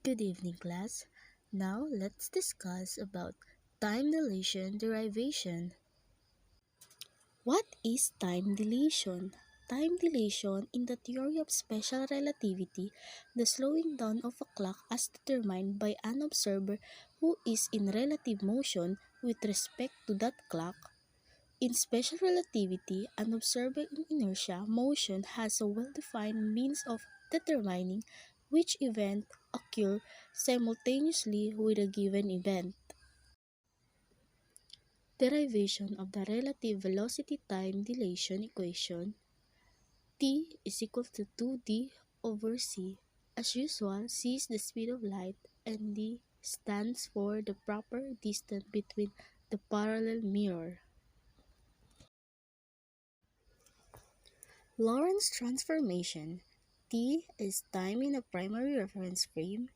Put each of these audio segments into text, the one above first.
Good evening, class. Now let's discuss about time dilation derivation. What is time dilation? Time dilation in the theory of special relativity, the slowing down of a clock as determined by an observer who is in relative motion with respect to that clock. In special relativity, an observer in inertia motion has a well-defined means of determining which event occur simultaneously with a given event. Derivation of the relative velocity time dilation equation. T is equal to 2d over c. As usual, c is the speed of light and d stands for the proper distance between the parallel mirror. Lorentz transformation. T is time in a primary reference frame.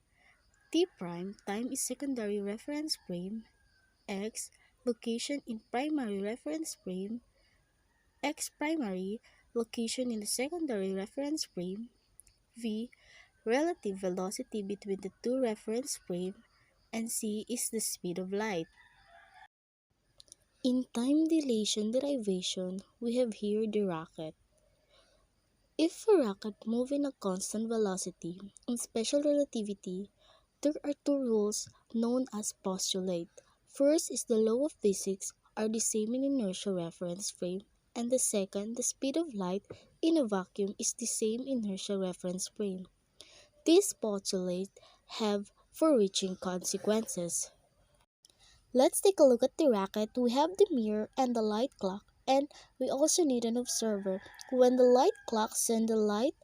T prime, time is secondary reference frame. X, location in primary reference frame. X primary, location in the secondary reference frame. V, relative velocity between the two reference frames. And C is the speed of light. In time dilation derivation, we have here the rocket. If a rocket moves in a constant velocity in special relativity, there are two rules known as postulate. First is the law of physics are the same in inertial reference frame, and the second, the speed of light in a vacuum is the same inertial reference frame. These postulates have far-reaching consequences. Let's take a look at the rocket. We have the mirror and the light clock, and we also need an observer. When the light clock sends the light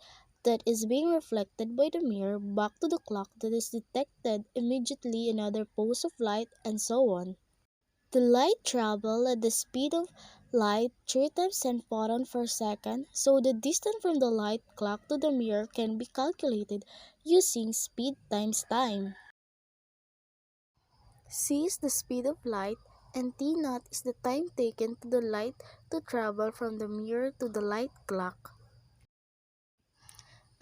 that is being reflected by the mirror back to the clock that is detected immediately another pulse of light, and so on. The light travels at the speed of light 3 times 10 photons per second, so the distance from the light clock to the mirror can be calculated using speed times time. C is the speed of light, and T naught is the time taken to the light to travel from the mirror to the light clock.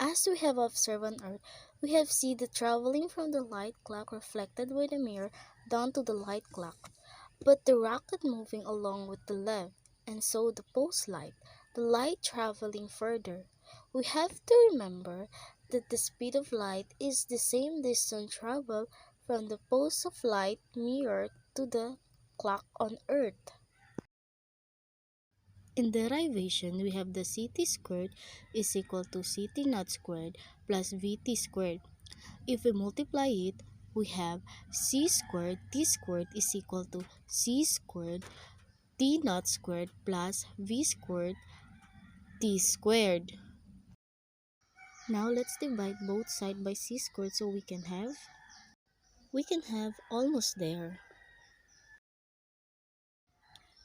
As we have observed on Earth, we have seen the traveling from the light clock reflected by the mirror down to the light clock, but the rocket moving along with the left, and so the pulse light, the light traveling further. We have to remember that the speed of light is the same distance traveled from the pulse of light mirror to the clock on Earth. In derivation, we have the ct squared is equal to ct naught squared plus vt squared. If we multiply it, we have c squared t squared is equal to c squared t naught squared plus v squared t squared. Now let's divide both sides by c squared so we can have almost there.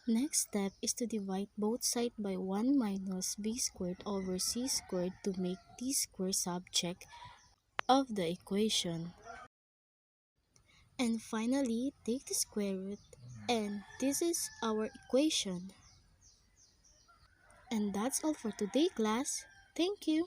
Next step is to divide both sides by 1 minus v squared over c squared to make t squared subject of the equation. And finally, take the square root, and this is our equation. And that's all for today, class. Thank you.